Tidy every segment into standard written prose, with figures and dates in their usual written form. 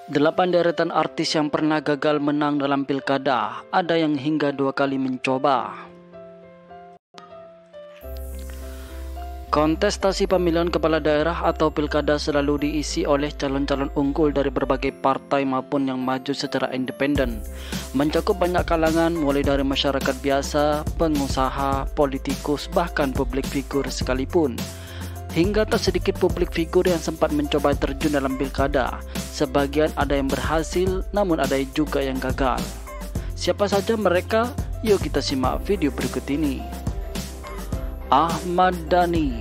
8 deretan artis yang pernah gagal menang dalam pilkada, ada yang hingga 2 kali mencoba. Kontestasi pemilihan kepala daerah atau pilkada selalu diisi oleh calon-calon unggul dari berbagai partai maupun yang maju secara independen, mencakup banyak kalangan mulai dari masyarakat biasa, pengusaha, politikus, bahkan publik figur sekalipun. Hingga tak sedikit publik figur yang sempat mencoba terjun dalam pilkada. Sebagian ada yang berhasil, namun ada juga yang gagal. Siapa saja mereka? Yuk kita simak video berikut ini. Ahmad Dhani.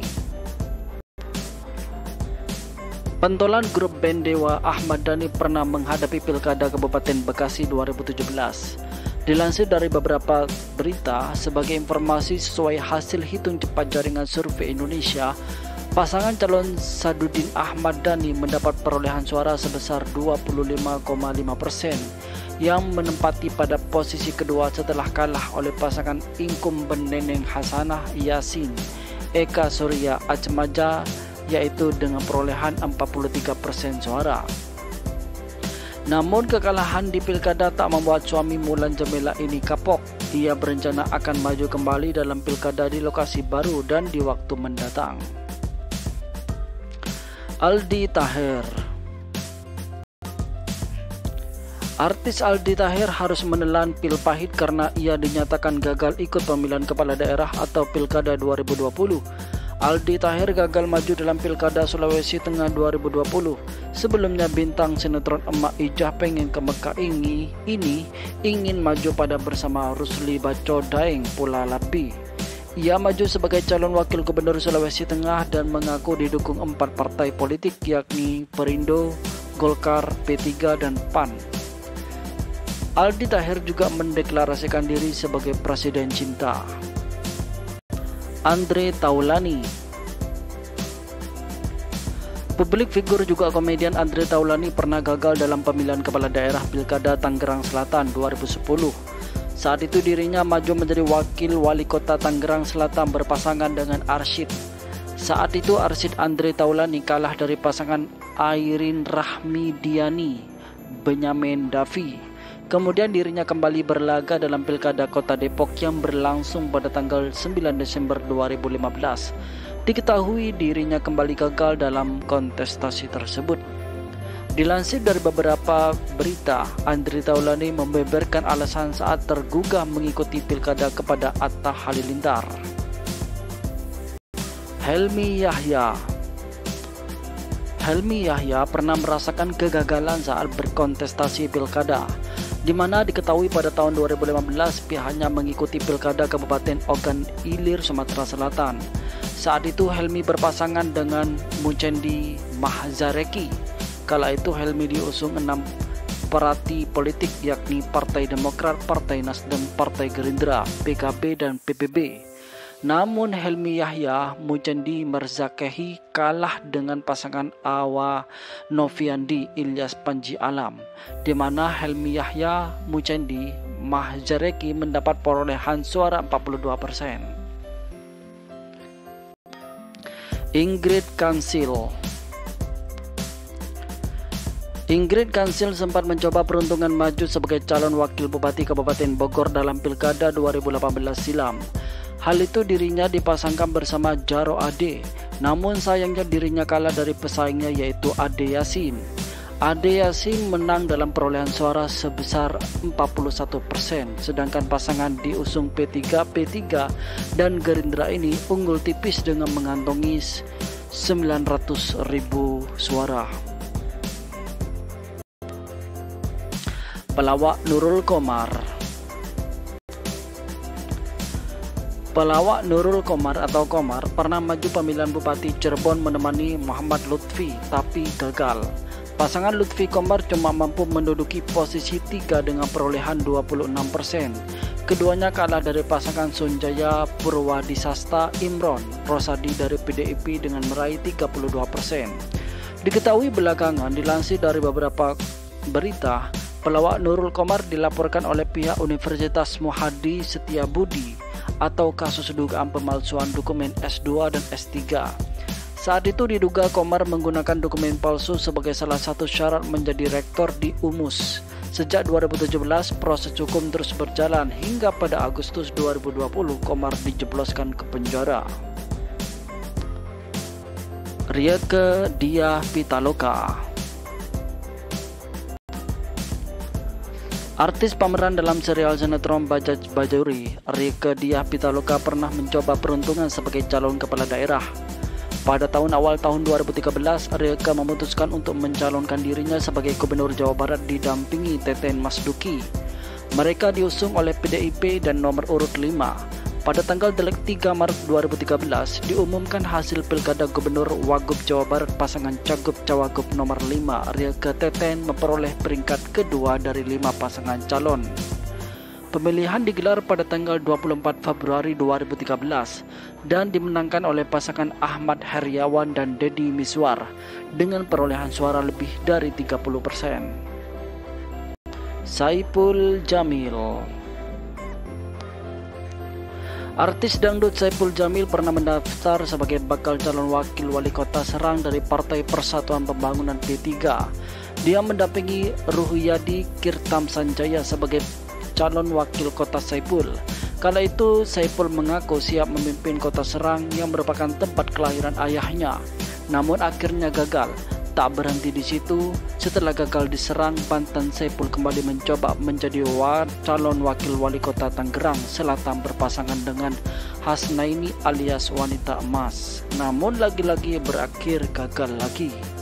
Pentolan grup band Dewa Ahmad Dhani pernah menghadapi pilkada Kabupaten Bekasi 2017. Dilansir dari beberapa berita, sebagai informasi sesuai hasil hitung cepat jaringan survei Indonesia, pasangan calon Sadudin Ahmad Dhani mendapat perolehan suara sebesar 25,5%, yang menempati pada posisi kedua setelah kalah oleh pasangan incumbent Neneng Hasanah Yassin Eka Surya Atmaja, yaitu dengan perolehan 43% suara. Namun kekalahan di pilkada tak membuat suami Mulan Jameela ini kapok. Ia berencana akan maju kembali dalam pilkada di lokasi baru dan di waktu mendatang. Aldi Taher. Artis Aldi Taher harus menelan pil pahit karena ia dinyatakan gagal ikut pemilihan kepala daerah atau pilkada 2020. Aldi Taher gagal maju dalam pilkada Sulawesi Tengah 2020. Sebelumnya bintang sinetron Emak Ijah Pengen ke Mekah ini ingin maju pada bersama Rusli Baco Daeng Pula Lapi. Ia maju sebagai calon wakil gubernur Sulawesi Tengah dan mengaku didukung 4 partai politik yakni Perindo, Golkar, P3, dan PAN. Aldi Taher juga mendeklarasikan diri sebagai presiden cinta. Andre Taulani. Publik figur juga komedian Andre Taulani pernah gagal dalam pemilihan kepala daerah Pilkada Tangerang Selatan 2010. Saat itu dirinya maju menjadi wakil wali kota Tangerang Selatan berpasangan dengan Arsyid. Saat itu Arsyid Andre Taulani kalah dari pasangan Airin Rahmidiani Benyamin Davi. Kemudian dirinya kembali berlaga dalam Pilkada Kota Depok yang berlangsung pada tanggal 9 Desember 2015. Diketahui dirinya kembali gagal dalam kontestasi tersebut. Dilansir dari beberapa berita, Andre Taulani membeberkan alasan saat tergugah mengikuti pilkada kepada Atta Halilintar. Helmi Yahya. Helmi Yahya pernah merasakan kegagalan saat berkontestasi pilkada, di mana diketahui pada tahun 2015 pihaknya mengikuti pilkada Kabupaten Ogan Ilir, Sumatera Selatan. Saat itu Helmi berpasangan dengan Mucendi Mahzareki. Kala itu Helmi diusung 6 partai politik yakni Partai Demokrat, Partai Nasdem, Partai Gerindra, PKB, dan PBB. Namun Helmi Yahya Mucendi Marzakehi kalah dengan pasangan Awa Noviandi Ilyas Panji Alam, di mana Helmi Yahya Mucendi Mahzareki mendapat perolehan suara 42%. Ingrid Kansil. Ingrid Kansil sempat mencoba peruntungan maju sebagai calon wakil bupati Kabupaten Bogor dalam Pilkada 2018 silam. Hal itu dirinya dipasangkan bersama Jaro Ade, namun sayangnya dirinya kalah dari pesaingnya yaitu Ade Yasin. Ade Yasin menang dalam perolehan suara sebesar 41%, sedangkan pasangan diusung P3 dan Gerindra ini unggul tipis dengan mengantongi 900.000 suara. Pelawak Nurul Komar. Pelawak Nurul Komar atau Komar pernah maju pemilihan Bupati Cirebon menemani Muhammad Lutfi, tapi gagal. Pasangan Lutfi Komar cuma mampu menduduki posisi 3 dengan perolehan 26%. Keduanya kalah dari pasangan Sunjaya Purwadisasta Imron Rosadi dari PDIP dengan meraih 32%. Diketahui belakangan dilansir dari beberapa berita, pelawak Nurul Komar dilaporkan oleh pihak Universitas Muhadi Setiabudi atau kasus dugaan pemalsuan dokumen S2 dan S3. Saat itu diduga Komar menggunakan dokumen palsu sebagai salah satu syarat menjadi rektor di UMUS. Sejak 2017, proses hukum terus berjalan hingga pada Agustus 2020 Komar dijebloskan ke penjara. Rieke Diah Pitaloka. Artis pemeran dalam serial sinetron Bajaj Bajuri, Rieke Diah Pitaloka pernah mencoba peruntungan sebagai calon kepala daerah. Pada awal tahun 2013, Rieke memutuskan untuk mencalonkan dirinya sebagai Gubernur Jawa Barat didampingi Teten Mas Duki. Mereka diusung oleh PDIP dan nomor urut 5. Pada tanggal 3 Maret 2013, diumumkan hasil Pilkada Gubernur Wagub Jawa Barat pasangan Cagup Cawagup nomor 5, Rieke Teten memperoleh peringkat kedua dari 5 pasangan calon. Pemilihan digelar pada tanggal 24 Februari 2013 dan dimenangkan oleh pasangan Ahmad Heriawan dan Deddy Miswar dengan perolehan suara lebih dari 30%. Saipul Jamil. Artis dangdut Saipul Jamil pernah mendaftar sebagai bakal calon wakil wali kota Serang dari Partai Persatuan Pembangunan P3. Dia mendampingi Ruhiyadi Kirtam Sanjaya sebagai calon wakil kota Saipul. Kala itu Saipul mengaku siap memimpin kota Serang yang merupakan tempat kelahiran ayahnya. Namun akhirnya gagal. Tak berhenti di situ, setelah gagal di Serang, Banten, Saipul kembali mencoba menjadi calon wakil wali kota Tangerang Selatan berpasangan dengan Hasnaini alias Wanita Emas. Namun lagi-lagi berakhir gagal lagi.